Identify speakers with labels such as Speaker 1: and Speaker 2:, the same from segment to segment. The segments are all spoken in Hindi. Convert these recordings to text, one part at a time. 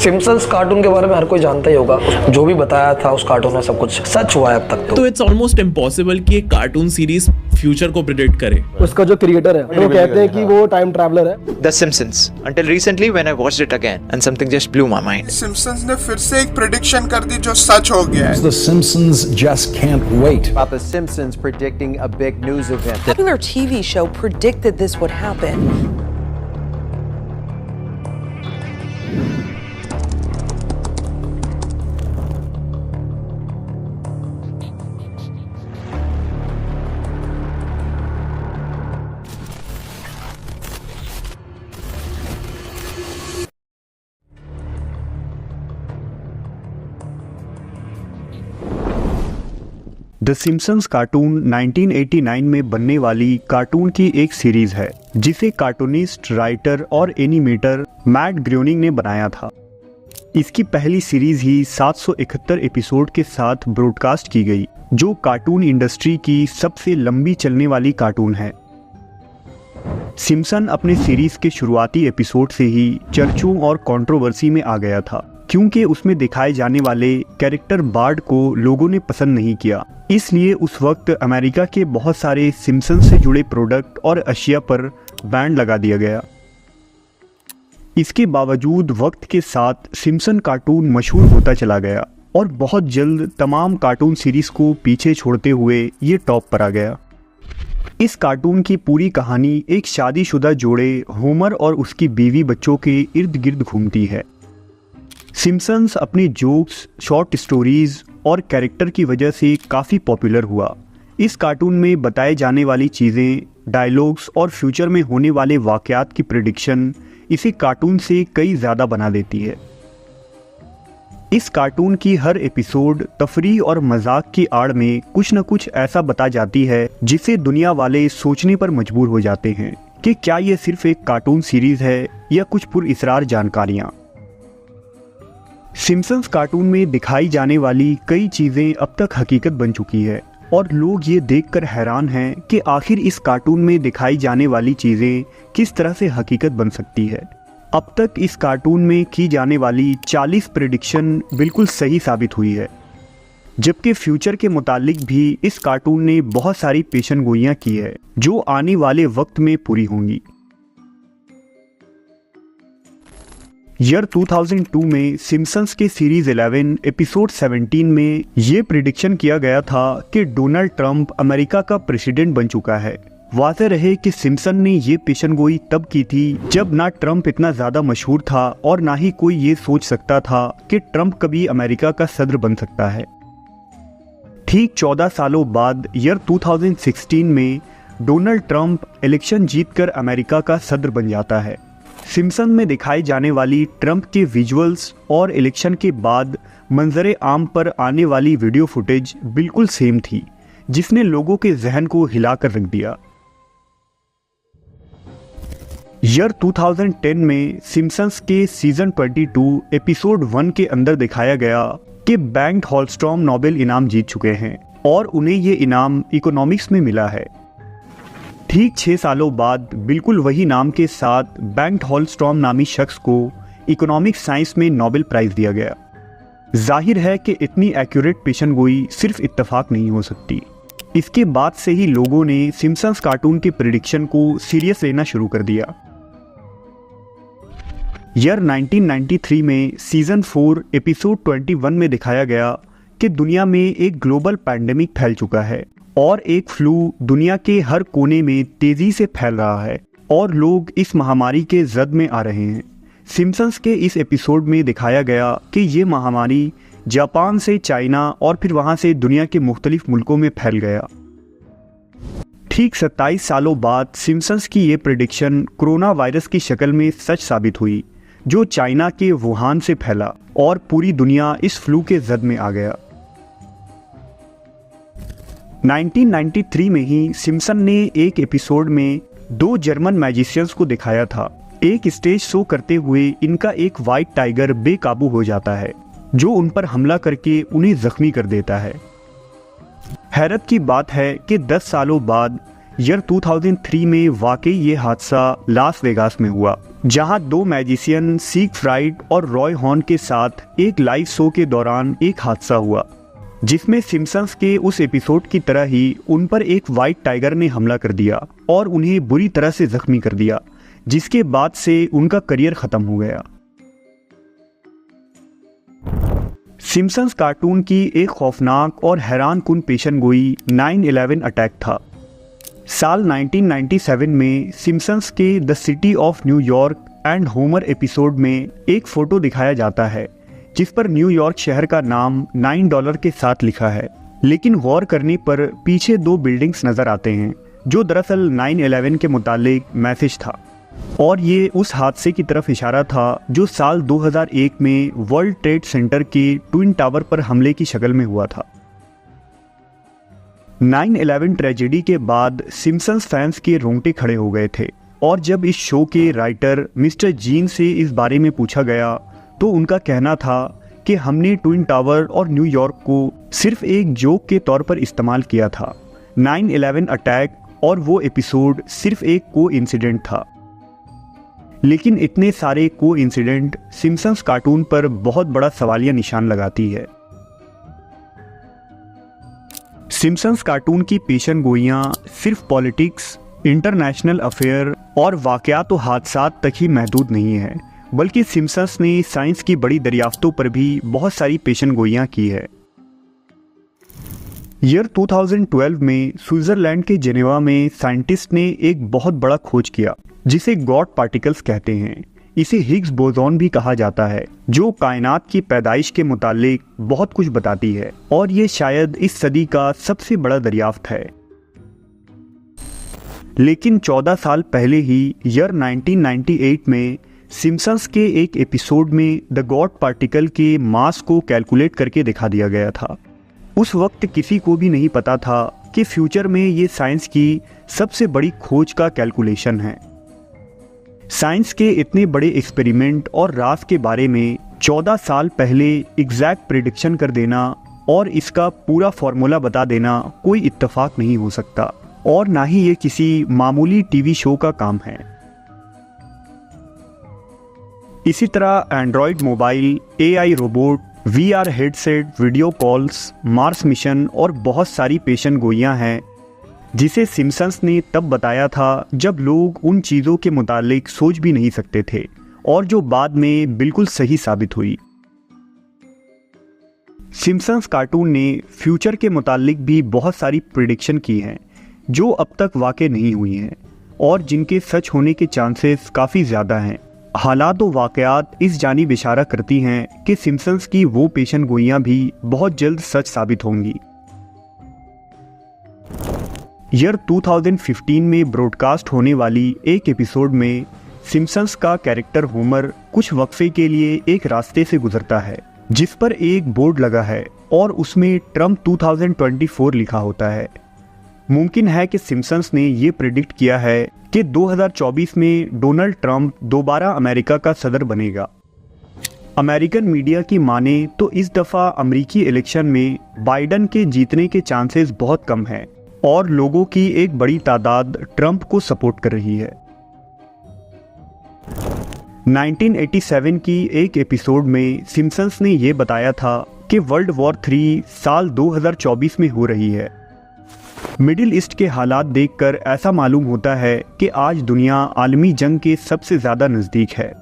Speaker 1: सिम्पसन्स कार्टून के बारे में हर कोई जानता ही होगा, जो भी बताया था उस कार्टून में सब कुछ सच हुआ है अब तक।
Speaker 2: तो इट्स ऑलमोस्ट इम्पॉसिबल कि एक कार्टून सीरीज फ्यूचर को प्रेडिक्ट करे।
Speaker 3: उसका जो क्रिएटर है वो कहते हैं कि वो टाइम ट्रैवलर है।
Speaker 4: The Simpsons. Until recently when I watched it again and something just blew my mind.
Speaker 5: Simpsons ने फिर से एक प्रेडिक्शन कर दी जो सच हो गया है।
Speaker 6: The Simpsons just can't wait.
Speaker 7: About the Simpsons predicting a big news event.
Speaker 8: Their TV show predicted this would happen.
Speaker 9: The Simpsons cartoon 1989 में बनने वाली कार्टून की एक सीरीज है जिसे कार्टूनिस्ट, राइटर और एनिमेटर मैट ग्रोनिंग ने बनाया था। इसकी पहली सीरीज ही 771 एपिसोड के साथ ब्रॉडकास्ट की गई, जो कार्टून इंडस्ट्री की सबसे लंबी चलने वाली कार्टून है। सिम्पसन अपने सीरीज के शुरुआती एपिसोड से ही चर्चों और कंट्रोवर्सी में आ गया था, क्योंकि उसमें दिखाए जाने वाले कैरेक्टर बार्ड को लोगों ने पसंद नहीं किया। इसलिए उस वक्त अमेरिका के बहुत सारे सिम्पसन से जुड़े प्रोडक्ट और अशिया पर बैन लगा दिया गया। इसके बावजूद वक्त के साथ सिम्पसन कार्टून मशहूर होता चला गया और बहुत जल्द तमाम कार्टून सीरीज को पीछे छोड़ते हुए ये टॉप पर आ गया। इस कार्टून की पूरी कहानी एक शादीशुदा जोड़े होमर और उसकी बीवी बच्चों के इर्द गिर्द घूमती है। सिम्पसन्स अपनी जोक्स, शॉर्ट स्टोरीज और कैरेक्टर की वजह से काफ़ी पॉपुलर हुआ। इस कार्टून में बताए जाने वाली चीज़ें, डायलॉग्स और फ्यूचर में होने वाले वाक़यात की प्रेडिक्शन इसे कार्टून से कई ज़्यादा बना देती है। इस कार्टून की हर एपिसोड तफरीह और मजाक की आड़ में कुछ न कुछ ऐसा बता जाती है जिसे दुनिया वाले सोचने पर मजबूर हो जाते हैं कि क्या ये सिर्फ एक कार्टून सीरीज है या कुछ पुरइसरार जानकारियाँ। सिम्पसन्स कार्टून में दिखाई जाने वाली कई चीज़ें अब तक हकीकत बन चुकी है और लोग ये देखकर हैरान हैं कि आखिर इस कार्टून में दिखाई जाने वाली चीज़ें किस तरह से हकीकत बन सकती है। अब तक इस कार्टून में की जाने वाली 40 प्रेडिक्शन बिल्कुल सही साबित हुई है, जबकि फ्यूचर के मुतालिक भी इस कार्टून ने बहुत सारी पेशनगोइयाँ की है जो आने वाले वक्त में पूरी होंगी। ईयर 2002 में सिम्पसन्स के सीरीज 11 एपिसोड 17 में ये प्रिडिक्शन किया गया था कि डोनाल्ड ट्रंप अमेरिका का प्रेसिडेंट बन चुका है। वाज़ेह रहे कि सिम्पसन ने ये पेशनगोई तब की थी जब ना ट्रंप इतना ज़्यादा मशहूर था और ना ही कोई ये सोच सकता था कि ट्रंप कभी अमेरिका का सदर बन सकता है। ठीक 14 सालों बाद ईयर 2016 में डोनाल्ड ट्रंप इलेक्शन जीतकर अमेरिका का सदर बन जाता है। सिम्पसन में दिखाई जाने वाली ट्रंप के विजुअल्स और इलेक्शन के बाद मंजरे आम पर आने वाली वीडियो फुटेज बिल्कुल सेम थी, जिसने लोगों के जहन को हिलाकर रख दिया। ईयर 2010 में सिम्पसन्स के सीजन 22 एपिसोड 1 के अंदर दिखाया गया कि बेंट हॉलस्ट्रॉम नोबेल इनाम जीत चुके हैं और उन्हें ये इनाम इकोनॉमिक्स में मिला है। ठीक 6 सालों बाद बिल्कुल वही नाम के साथ बेंट हॉलस्ट्रॉम नामी शख्स को इकोनॉमिक्स साइंस में नोबेल प्राइज दिया गया। जाहिर है कि इतनी एक्यूरेट पेशनगोई सिर्फ इत्तेफाक नहीं हो सकती। इसके बाद से ही लोगों ने सिम्पसन्स कार्टून के प्रेडिक्शन को सीरियस लेना शुरू कर दिया। ईयर 1993 में सीजन 4 एपिसोड 21 में दिखाया गया कि दुनिया में एक ग्लोबल पैंडेमिक फैल चुका है और एक फ्लू दुनिया के हर कोने में तेजी से फैल रहा है और लोग इस महामारी के जद में आ रहे हैं। सिम्पसन्स के इस एपिसोड में दिखाया गया कि ये महामारी जापान से चाइना और फिर वहाँ से दुनिया के मुख्तलिफ मुल्कों में फैल गया। ठीक 27 सालों बाद सिम्पसन्स की ये प्रेडिक्शन कोरोना वायरस की शक्ल में सच साबित हुई, जो चाइना के वुहान से फैला और पूरी दुनिया इस फ्लू के जद में आ गया। 1993 में ही सिम्पसन ने एक एपिसोड में 2 जर्मन मैजिशियंस को दिखाया था। एक स्टेज शो करते हुए इनका एक वाइट टाइगर बेकाबू हो जाता है, जो उन पर हमला करके उन्हें जख्मी कर देता है। हैरत की बात है कि 10 सालों बाद ईयर 2003 में वाकई ये हादसा लास वेगास में हुआ, जहां 2 मैजिशियन सीग फ्राइड और रॉय हॉर्न के साथ एक लाइव शो के दौरान एक हादसा हुआ, जिसमें सिम्पसन्स के उस एपिसोड की तरह ही उन पर एक व्हाइट टाइगर ने हमला कर दिया और उन्हें बुरी तरह से जख्मी कर दिया, जिसके बाद से उनका करियर खत्म हो गया। सिम्पसन्स कार्टून की एक खौफनाक और हैरानकुन पेशेनगोई 9/11 अटैक था। साल 1997 में सिम्पसन्स के the city of New York and Homer episode में एक फोटो दिखाया जाता है जिस पर न्यूयॉर्क शहर का नाम $9 के साथ लिखा है, लेकिन गौर करने पर पीछे 2 बिल्डिंग्स नजर आते हैं जो दरअसल 9/11 के मुतालिक मैसेज था, और ये उस हादसे की तरफ इशारा था जो साल 2001 में वर्ल्ड ट्रेड सेंटर के ट्विन टावर पर हमले की शक्ल में हुआ था। 9/11 ट्रेजेडी के बाद सिम्पसन्स फैंस के रोंगटे खड़े हो गए थे, और जब इस शो के राइटर मिस्टर जीन से इस बारे में पूछा गया तो उनका कहना था कि हमने ट्विन टावर और न्यूयॉर्क को सिर्फ एक जोक के तौर पर इस्तेमाल किया था। 9/11 अटैक और वो एपिसोड सिर्फ एक कोइंसिडेंट था, लेकिन इतने सारे कोइंसिडेंट सिम्पसन्स कार्टून पर बहुत बड़ा सवालिया निशान लगाती है। सिम्पसन्स कार्टून की पेशेनगोइयाँ सिर्फ पॉलिटिक्स, इंटरनेशनल अफेयर और वाक़यात व हादसात तक ही महदूद नहीं है, बल्कि सिम्पसन्स ने साइंस की बड़ी दरियाफ्तों पर भी बहुत सारी पेशेनगोइयाँ की है। ईयर 2012 में स्विट्ज़रलैंड के जेनेवा में साइंटिस्ट ने एक बहुत बड़ा खोज किया जिसे गॉड पार्टिकल्स कहते हैं। इसे हिग्स बोसॉन भी कहा जाता है, जो कायनात की पैदाइश के मुतालिक बहुत कुछ बताती है, और ये शायद इस सदी का सबसे बड़ा दरियाफ्त है। लेकिन 14 साल पहले ही ईयर 1998 में सिम्पसन्स के एक एपिसोड में द गॉड पार्टिकल के मास को कैलकुलेट करके दिखा दिया गया था। उस वक्त किसी को भी नहीं पता था कि फ्यूचर में ये साइंस की सबसे बड़ी खोज का कैलकुलेशन है। साइंस के इतने बड़े एक्सपेरिमेंट और राज के बारे में 14 साल पहले एग्जैक्ट प्रेडिक्शन कर देना और इसका पूरा फॉर्मूला बता देना कोई इत्तेफाक नहीं हो सकता, और ना ही ये किसी मामूली टीवी शो का काम है। इसी तरह Android mobile, AI robot, VR headset, video calls, Mars mission और बहुत सारी पेशेनगोइयाँ हैं जिसे सिम्पसन्स ने तब बताया था जब लोग उन चीज़ों के मुतालिक सोच भी नहीं सकते थे, और जो बाद में बिल्कुल सही साबित हुई। सिम्पसन्स कार्टून ने फ्यूचर के मुतालिक भी बहुत सारी प्रेडिक्शन की हैं जो अब तक वाक़ई नहीं हुई हैं, और जिनके सच होने के चांसेस काफ़ी ज़्यादा हैं। हालात व वाक़यात इस जानिब इशारा करती हैं कि सिम्पसन्स की वो पेशेनगोइयाँ भी बहुत जल्द सच साबित होंगी। ईयर 2015 में ब्रॉडकास्ट होने वाली एक एपिसोड में सिम्पसन्स का कैरेक्टर होमर कुछ वक्फे के लिए एक रास्ते से गुजरता है जिस पर एक बोर्ड लगा है और उसमें ट्रम्प 2024 लिखा होता है। मुमकिन है कि सिम्पसन्स ने ये प्रेडिक्ट किया है कि 2024 में डोनाल्ड ट्रंप दोबारा अमेरिका का सदर बनेगा। अमेरिकन मीडिया की माने तो इस दफ़ा अमेरिकी इलेक्शन में बाइडन के जीतने के चांसेस बहुत कम हैं और लोगों की एक बड़ी तादाद ट्रंप को सपोर्ट कर रही है। 1987 की एक एपिसोड में सिम्पसन्स ने यह बताया था कि वर्ल्ड वॉर 3 साल 2024 में हो रही है। मिडिल ईस्ट के हालात देखकर ऐसा मालूम होता है कि आज दुनिया आलमी जंग के सबसे ज़्यादा नज़दीक है।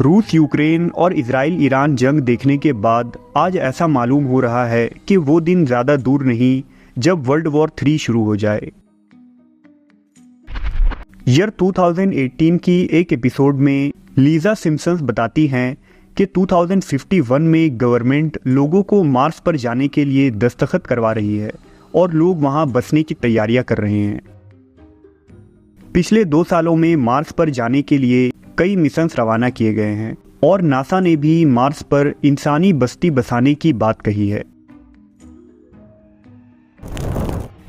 Speaker 9: रूस यूक्रेन और इजराइल ईरान जंग देखने के बाद आज ऐसा मालूम हो रहा है कि वो दिन ज़्यादा दूर नहीं जब वर्ल्ड वॉर 3 शुरू हो जाए। ईयर 2018 की एक एपिसोड में लीजा सिम्पसन्स बताती हैं कि 2051 में गवर्नमेंट लोगों को मार्स पर जाने के लिए दस्तखत करवा रही है और लोग वहां बसने की तैयारियां कर रहे हैं। पिछले 2 सालों में मार्स पर जाने के लिए कई मिशंस रवाना किए गए हैं और नासा ने भी मार्स पर इंसानी बस्ती बसाने की बात कही है।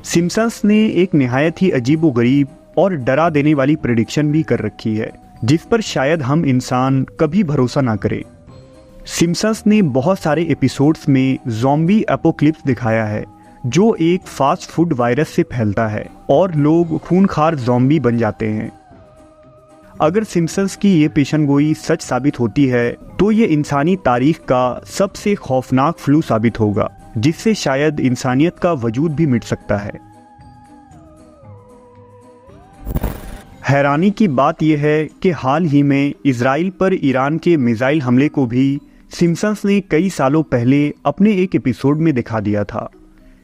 Speaker 9: सिम्पसन्स ने एक निहायत ही अजीबोगरीब और डरा देने वाली प्रेडिक्शन भी कर रखी है जिस पर शायद हम इंसान कभी भरोसा ना करें। सिम्पसन्स ने बहुत सारे एपिसोड्स में ज़ॉम्बी एपोक्लिप्स दिखाया है जो एक फास्ट फूड वायरस से फैलता है और लोग खूनखार ज़ॉम्बी बन जाते हैं। अगर सिम्पसन्स की ये पेशेनगोई सच साबित होती है तो ये इंसानी तारीख का सबसे खौफनाक फ्लू साबित होगा, जिससे शायद इंसानियत का वजूद भी मिट सकता है। हैरानी की बात यह है कि हाल ही में इजराइल पर ईरान के मिसाइल हमले को भी सिम्पसन्स ने कई सालों पहले अपने एक एपिसोड में दिखा दिया था।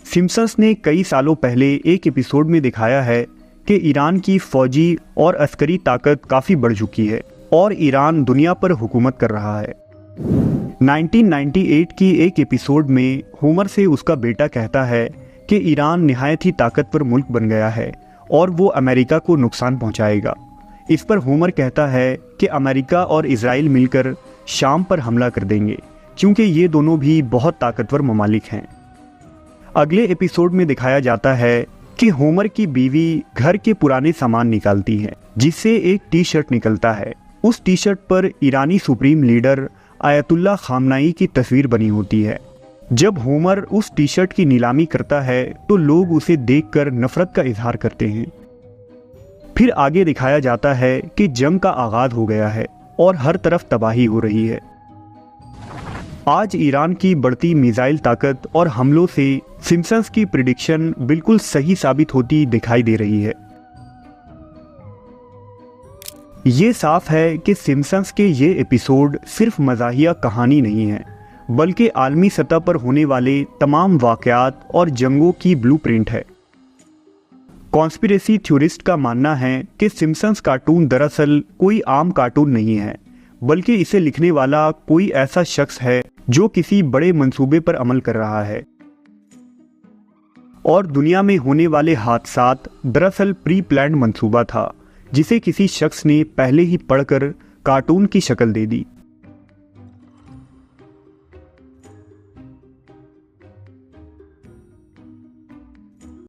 Speaker 9: सिम्पसन्स ने कई सालों पहले एक एपिसोड में दिखाया है कि ईरान की फौजी और अस्करी ताकत काफ़ी बढ़ चुकी है और ईरान दुनिया पर हुकूमत कर रहा है। 1998 की एक एपिसोड में होमर से उसका बेटा कहता है कि ईरान निहायत ही ताकतवर मुल्क बन गया है और वो अमेरिका को नुकसान पहुंचाएगा। इस पर होमर कहता है कि अमेरिका और इजराइल मिलकर शाम पर हमला कर देंगे, क्योंकि ये दोनों भी बहुत ताकतवर ममालिक हैं। अगले एपिसोड में दिखाया जाता है कि होमर की बीवी घर के पुराने सामान निकालती है, जिससे एक टी शर्ट निकलता है। उस टी शर्ट पर ईरानी सुप्रीम लीडर आयतुल्ला खामनाई की तस्वीर बनी होती है। जब होमर उस टी शर्ट की नीलामी करता है तो लोग उसे देखकर नफरत का इजहार करते हैं। फिर आगे दिखाया जाता है कि जंग का आगाज हो गया है और हर तरफ तबाही हो रही है। आज ईरान की बढ़ती मिसाइल ताकत और हमलों से सिम्पसन्स की प्रिडिक्शन बिल्कुल सही साबित होती दिखाई दे रही है। ये साफ है कि सिम्पसन्स के ये एपिसोड सिर्फ मज़ाहिया कहानी नहीं है, बल्कि आलमी सतह पर होने वाले तमाम वाक़यात और जंगों की ब्लूप्रिंट है। कॉन्स्पिरेसी थ्योरिस्ट का मानना है कि सिम्पसन्स कार्टून दरअसल कोई आम कार्टून नहीं है, बल्कि इसे लिखने वाला कोई ऐसा शख्स है जो किसी बड़े मंसूबे पर अमल कर रहा है और दुनिया में होने वाले हादसात दरअसल प्री प्लान्ड मंसूबा था, जिसे किसी शख्स ने पहले ही पढ़कर कार्टून की शक्ल दे दी।